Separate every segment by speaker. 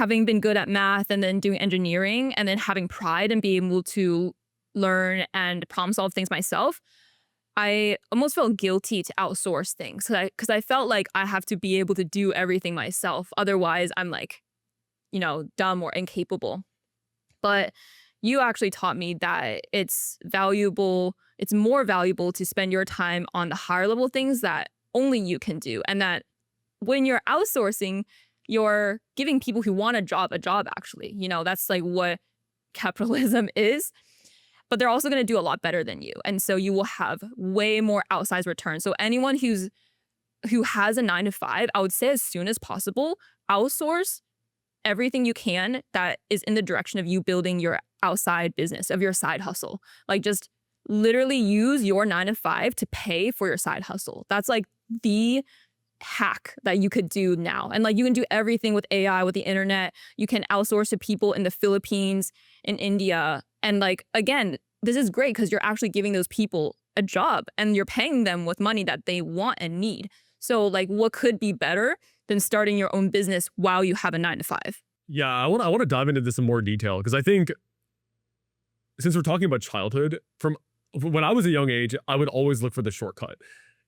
Speaker 1: having been good at math and then doing engineering and then having pride and being able to learn and problem solve things myself, I almost felt guilty to outsource things because I felt like I have to be able to do everything myself. Otherwise, I'm like, dumb or incapable. But you actually taught me that it's more valuable to spend your time on the higher level things that only you can do. And that when you're outsourcing, you're giving people who want a job actually. That's like what capitalism is. But they're also going to do a lot better than you. And so you will have way more outsized returns. So anyone who has a 9 to 5, I would say as soon as possible, outsource everything you can that is in the direction of you building your outside business, of your side hustle. Like just literally use your 9 to 5 to pay for your side hustle. That's like the hack that you could do now. And like you can do everything with AI, with the internet. You can outsource to people in the Philippines, in India. And like, again, this is great because you're actually giving those people a job and you're paying them with money that they want and need. So like what could be better than starting your own business while you have a 9 to 5?
Speaker 2: Yeah, I want to dive into this in more detail because I think since we're talking about childhood, from when I was a young age, I would always look for the shortcut.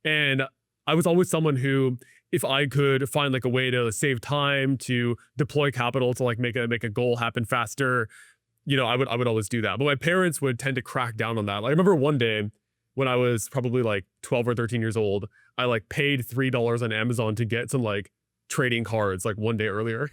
Speaker 2: And I was always someone who, if I could find like a way to save time, to deploy capital to like make a goal happen faster, I would always do that. But my parents would tend to crack down on that. Like, I remember one day when I was probably like 12 or 13 years old, I like paid $3 on Amazon to get some like trading cards like one day earlier.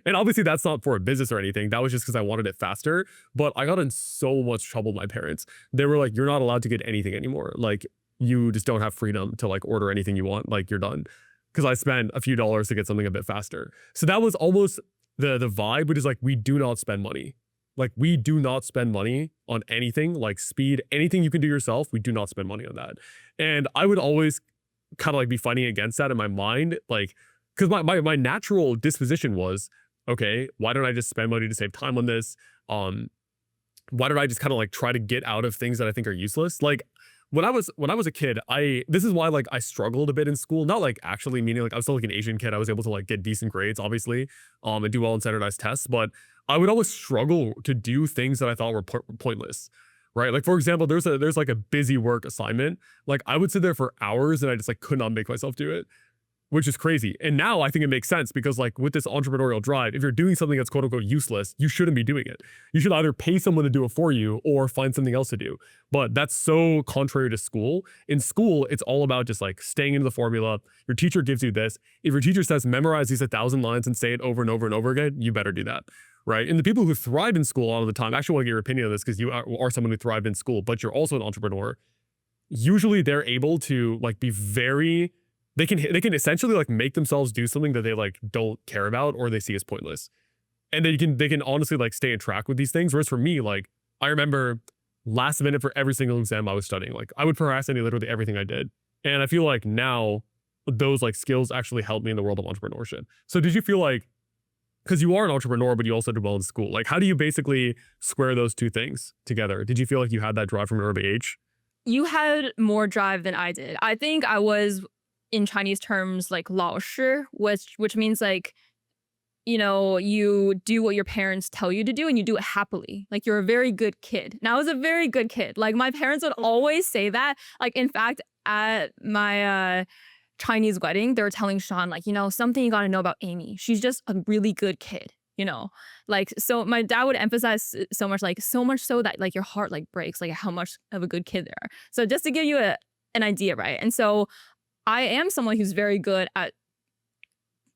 Speaker 2: And obviously that's not for a business or anything. That was just because I wanted it faster. But I got in so much trouble with my parents. They were like, you're not allowed to get anything anymore. Like, you just don't have freedom to like order anything you want. Like, you're done. Because I spent a few dollars to get something a bit faster. So that was almost the vibe, which is like, we do not spend money. Like, we do not spend money on anything like speed, anything you can do yourself. We do not spend money on that. And I would always kind of like be fighting against that in my mind. Like, because my natural disposition was, okay, why don't I just spend money to save time on this? Why don't I just kind of like try to get out of things that I think are useless? Like, when I was a kid, this is why like I struggled a bit in school. Not like actually meaning like I was still like an Asian kid. I was able to like get decent grades, obviously, and do well in standardized tests. But I would always struggle to do things that I thought were pointless, right? Like, for example, there's like a busy work assignment. Like, I would sit there for hours and I just like could not make myself do it, which is crazy. And now I think it makes sense because like with this entrepreneurial drive, if you're doing something that's quote unquote useless, you shouldn't be doing it. You should either pay someone to do it for you or find something else to do. But that's so contrary to school. In school, it's all about just like staying into the formula. Your teacher gives you this. If your teacher says memorize these 1,000 lines and say it over and over and over again, you better do that, right? And the people who thrive in school a lot of the time, I actually want to get your opinion on this because you are someone who thrived in school, but you're also an entrepreneur. Usually they're able to like be very, they can essentially like make themselves do something that they like don't care about or they see as pointless. And they can honestly like stay on track with these things. Whereas for me, like I remember last minute for every single exam I was studying, like I would procrastinate literally everything I did. And I feel like now those like skills actually help me in the world of entrepreneurship. So did you feel like, because you are an entrepreneur, but you also did well in school, like how do you basically square those two things together? Did you feel like you had that drive from an early age?
Speaker 1: You had more drive than I did. I think I was, in Chinese terms, like 老师, which means like, you do what your parents tell you to do and you do it happily. Like, you're a very good kid. And I was a very good kid. Like, my parents would always say that. Like, in fact, at my Chinese wedding, they were telling Sean, like, something you got to know about Amy. She's just a really good kid, Like, so my dad would emphasize so much so that like your heart like breaks, like how much of a good kid they are. So just to give you an idea, right? And so I am someone who's very good at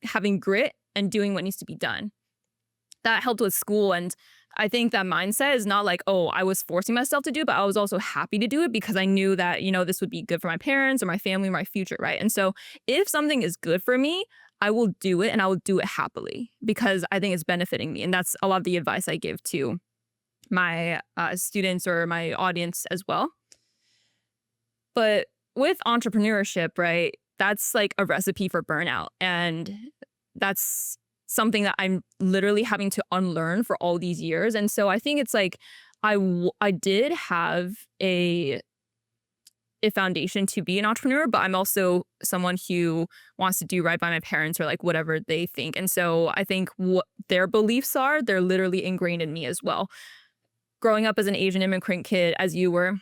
Speaker 1: having grit and doing what needs to be done. That helped with school. And I think that mindset is not like, oh, I was forcing myself to do it, but I was also happy to do it because I knew that, this would be good for my parents or my family or my future, right? And so if something is good for me, I will do it and I will do it happily because I think it's benefiting me. And that's a lot of the advice I give to my students or my audience as well. But with entrepreneurship, right, that's like a recipe for burnout. And that's something that I'm literally having to unlearn for all these years. And so I think it's like I did have a a foundation to be an entrepreneur, but I'm also someone who wants to do right by my parents or like whatever they think. And so I think what their beliefs are, they're literally ingrained in me as well. Growing up as an Asian immigrant kid, as you were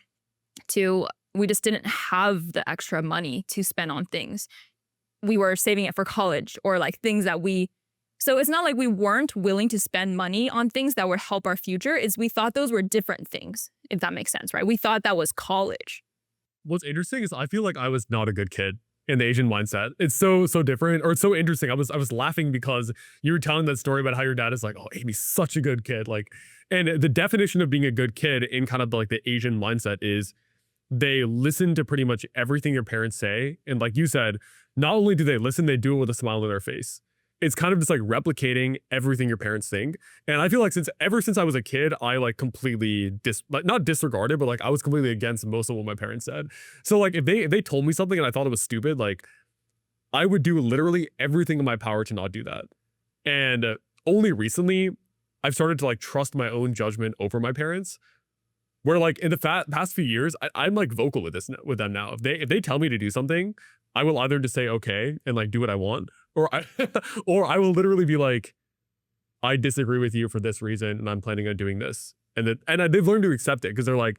Speaker 1: too, we just didn't have the extra money to spend on things. We were saving it for college or like things that so it's not like we weren't willing to spend money on things that would help our future. It's we thought those were different things, if that makes sense, right? We thought that was college.
Speaker 2: What's interesting is I feel like I was not a good kid in the Asian mindset. It's so different, or it's so interesting. I was laughing because you were telling that story about how your dad is like, oh, Amy's such a good kid. Like, and the definition of being a good kid in kind of like the Asian mindset is they listen to pretty much everything your parents say. And like you said, not only do they listen, they do it with a smile on their face. It's kind of just like replicating everything your parents think. And I feel like ever since I was a kid, I like completely not disregarded, but like I was completely against most of what my parents said. So like if they told me something and I thought it was stupid, like I would do literally everything in my power to not do that. And only recently I've started to like trust my own judgment over my parents. Where like in the past few years, I'm like vocal with them now. If they tell me to do something, I will either just say okay and like do what I want, or I or I will literally be like, I disagree with you for this reason, and I'm planning on doing this. They've learned to accept it because they're like,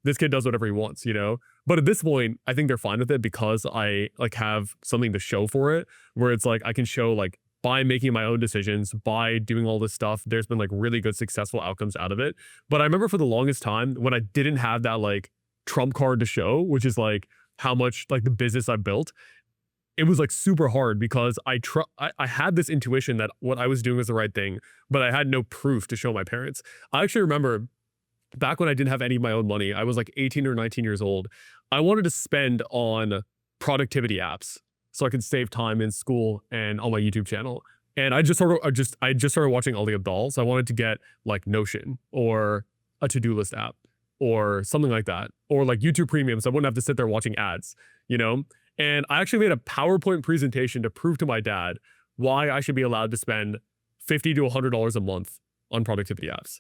Speaker 2: this kid does whatever he wants, you know. But at this point, I think they're fine with it because I like have something to show for it. Where it's like I can show like by making my own decisions, by doing all this stuff, there's been like really good successful outcomes out of it. But I remember for the longest time when I didn't have that like trump card to show, which is like how much like the business I built, it was like super hard because I had this intuition that what I was doing was the right thing, but I had no proof to show my parents. I actually remember back when I didn't have any of my own money, I was like 18 or 19 years old. I wanted to spend on productivity apps so I could save time in school and on my YouTube channel. And I just started watching Ali Abdaal. So I wanted to get like Notion or a to-do list app or something like that, or like YouTube Premium, so I wouldn't have to sit there watching ads, you know? And I actually made a PowerPoint presentation to prove to my dad why I should be allowed to spend $50 to $100 a month on productivity apps.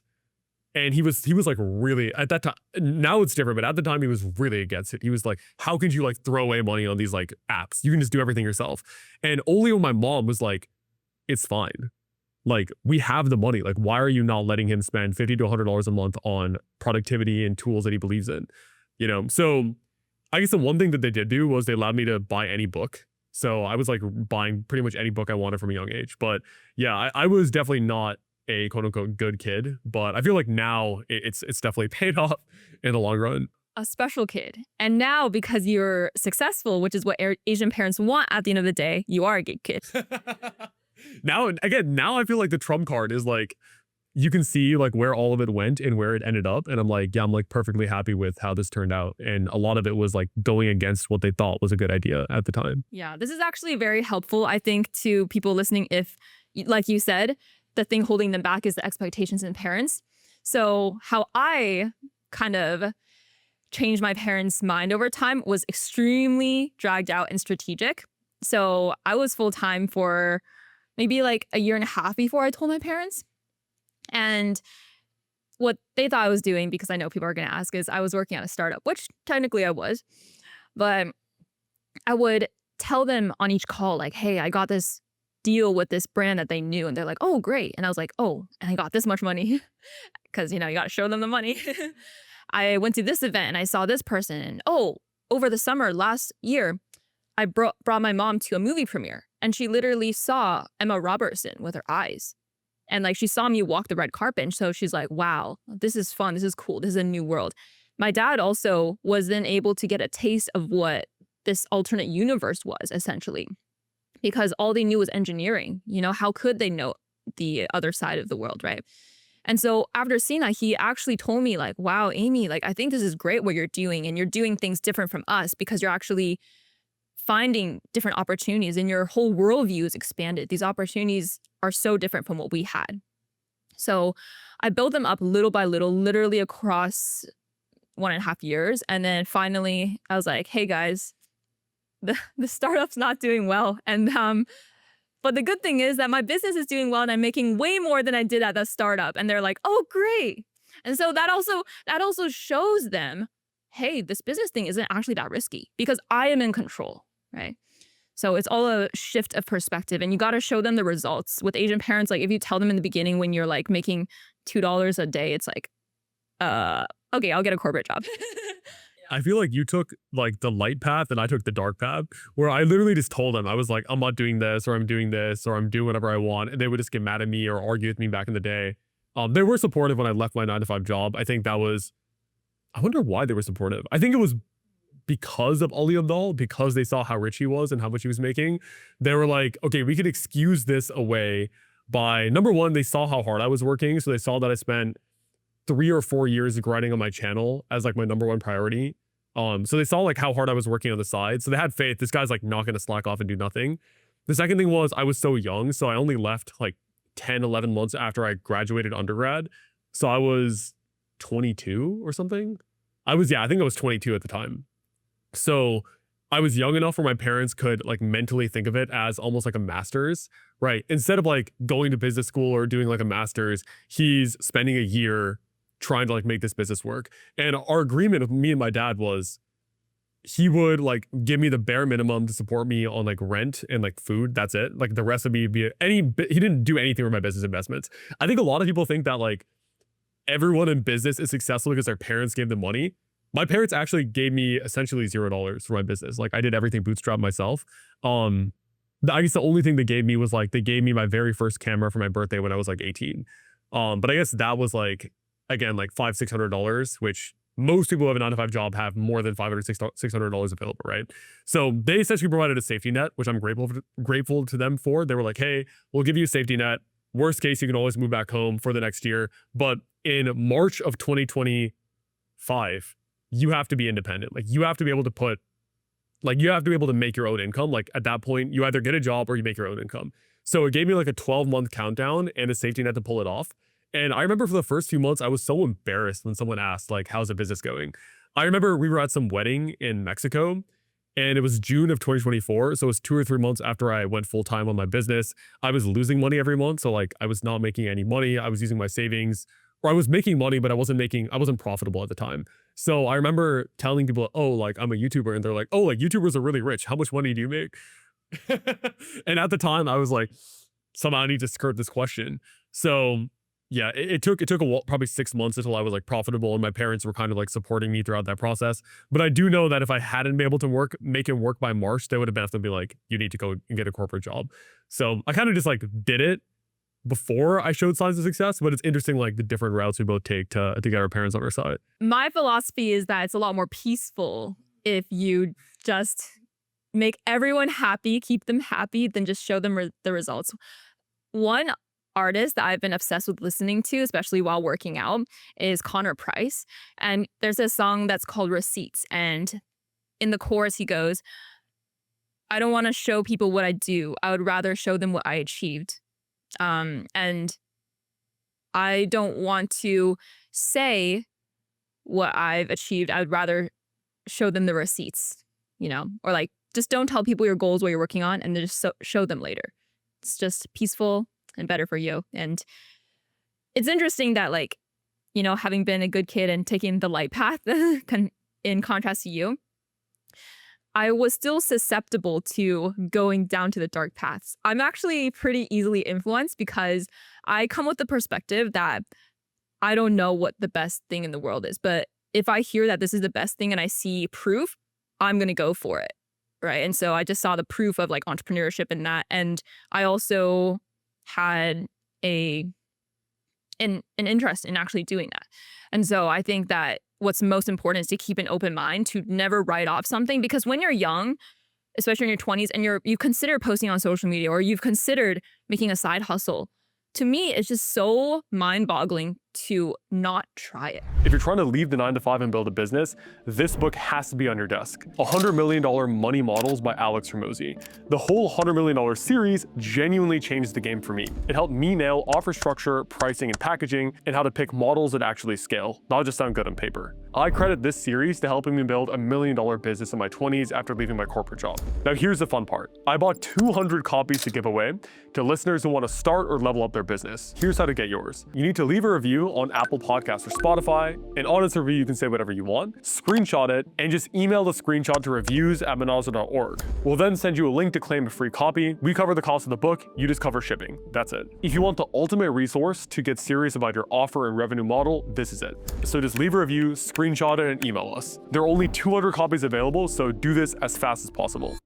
Speaker 2: And he was like really at that time. Now it's different, but at the time he was really against it. He was like, "How could you like throw away money on these like apps? You can just do everything yourself." And only when my mom was like, "It's fine. Like we have the money. Like why are you not letting him spend $50 to $100 a month on productivity and tools that he believes in?" You know. So I guess the one thing that they did do was they allowed me to buy any book. So I was like buying pretty much any book I wanted from a young age. But yeah, I was definitely not a quote unquote good kid, but I feel like now it's definitely paid off in the long run.
Speaker 1: A special kid. And now because you're successful, which is what Asian parents want at the end of the day, you are a good kid.
Speaker 2: Now I feel like the trump card is like you can see like where all of it went and where it ended up, and I'm like, yeah, I'm like perfectly happy with how this turned out, and a lot of it was like going against what they thought was a good idea at the time.
Speaker 1: Yeah, this is actually very helpful, I think, to people listening if, like you said, the thing holding them back is the expectations in parents. So how I kind of changed my parents' mind over time was extremely dragged out and strategic. So I was full-time for maybe like a year and a half before I told my parents. And what they thought I was doing, because I know people are going to ask, is I was working at a startup, which technically I was. But I would tell them on each call, like, hey, I got this deal with this brand that they knew. And they're like, oh, great. And I was like, oh, and I got this much money. Because, you know, you got to show them the money. I went to this event and I saw this person. And oh, over the summer last year, I brought my mom to a movie premiere. And she literally saw Emma Robertson with her eyes. And like she saw me walk the red carpet. And so she's like, wow, this is fun. This is cool. This is a new world. My dad also was then able to get a taste of what this alternate universe was, essentially, because all they knew was engineering. You know, how could they know the other side of the world, right? And so after seeing that, he actually told me like, wow, Amy, like, I think this is great what you're doing. And you're doing things different from us because you're actually finding different opportunities and your whole worldview is expanded. These opportunities are so different from what we had. So I built them up little by little, literally across 1.5 years. And then finally I was like, hey guys, the startup's not doing well. And but the good thing is that my business is doing well and I'm making way more than I did at the startup. And they're like, oh, great. And so that also shows them hey, this business thing isn't actually that risky because I am in control, right? So it's all a shift of perspective, and you got to show them the results. With Asian parents, like if you tell them in the beginning when you're like making $2 a day, it's like, okay, I'll get a corporate job.
Speaker 2: I feel like you took like the light path and I took the dark path, where I literally just told them, I was like, I'm not doing this, or I'm doing this, or I'm doing whatever I want. And they would just get mad at me or argue with me back in the day. They were supportive when I left my 9-to-5 job. I think that was, I wonder why they were supportive. I think it was because of Ali Abdal, because they saw how rich he was and how much he was making. They were like, okay, we could excuse this away by, number one, they saw how hard I was working. So they saw that I spent 3 or 4 years grinding on my channel as like my number one priority. So they saw like how hard I was working on the side. So they had faith. This guy's like not going to slack off and do nothing. The second thing was I was so young. So I only left like 10, 11 months after I graduated undergrad. So I was 22 or something. I think I was 22 at the time. So I was young enough where my parents could like mentally think of it as almost like a master's, right? Instead of like going to business school or doing like a master's, he's spending a year trying to like make this business work. And our agreement with me and my dad was he would like give me the bare minimum to support me on like rent and like food. That's it. Like the rest of me he didn't do anything with my business investments. I think a lot of people think that like everyone in business is successful because their parents gave them money. My parents actually gave me essentially $0 for my business. Like I did everything bootstrap myself. I guess the only thing they gave me was like they gave me my very first camera for my birthday when I was like 18. But I guess that was like, again, like $500-600, which most people who have a 9-to-5 job have more than $500-600 available, right? So they essentially provided a safety net, which I'm grateful to them for. They were like, hey, we'll give you a safety net. Worst case, you can always move back home for the next year. But in March of 2025, you have to be independent. Like you have to be able to make your own income. Like at that point, you either get a job or you make your own income. So it gave me like a 12-month countdown and a safety net to pull it off. And I remember for the first few months, I was so embarrassed when someone asked, like, how's the business going? I remember we were at some wedding in Mexico and it was June of 2024. So it was 2 or 3 months after I went full time on my business. I was losing money every month. So like I was not making any money. I was using my savings, or I was making money, but I wasn't profitable at the time. So I remember telling people, oh, like I'm a YouTuber. And they're like, oh, like YouTubers are really rich. How much money do you make? And at the time I was like, somehow I need to skirt this question. So yeah, it took a while, probably 6 months until I was like profitable, and my parents were kind of like supporting me throughout that process. But I do know that if I hadn't been able to make it work by March, they would have definitely been like, you need to go and get a corporate job. So I kind of just like did it before I showed signs of success, but it's interesting like the different routes we both take to get our parents on our side.
Speaker 1: My philosophy is that it's a lot more peaceful if you just make everyone happy, keep them happy, than just show them the results. One artist that I've been obsessed with listening to, especially while working out, is Connor Price. And there's a song that's called Receipts. And in the chorus, he goes, I don't want to show people what I do. I would rather show them what I achieved. And I don't want to say what I've achieved. I would rather show them the receipts, or like, just don't tell people your goals, what you're working on, and then just show them later. It's just peaceful and better for you. And it's interesting that like, having been a good kid and taking the light path in contrast to you, I was still susceptible to going down to the dark paths. I'm actually pretty easily influenced because I come with the perspective that I don't know what the best thing in the world is. But if I hear that this is the best thing and I see proof, I'm going to go for it. Right. And so I just saw the proof of like entrepreneurship in that. And I also had an interest in actually doing that. And so I think that what's most important is to keep an open mind, to never write off something, because when you're young, especially in your 20s, and you consider posting on social media, or you've considered making a side hustle, to me, it's just so mind-boggling to not try it.
Speaker 2: If you're trying to leave the 9-to-5 and build a business, this book has to be on your desk. $100 Million Money Models by Alex Hormozi. The whole $100 Million series genuinely changed the game for me. It helped me nail offer structure, pricing, and packaging, and how to pick models that actually scale, not just sound good on paper. I credit this series to helping me build $1 million business in my 20s after leaving my corporate job. Now here's the fun part. I bought 200 copies to give away to listeners who want to start or level up their business. Here's how to get yours. You need to leave a review review on Apple Podcasts or Spotify. An honest review, you can say whatever you want, screenshot it, and just email the screenshot to reviews@manazir.org. We'll then send you a link to claim a free copy. We cover the cost of the book, you just cover shipping. That's it. If you want the ultimate resource to get serious about your offer and revenue model, this is it. So just leave a review, screenshot it, and email us. There are only 200 copies available, so do this as fast as possible.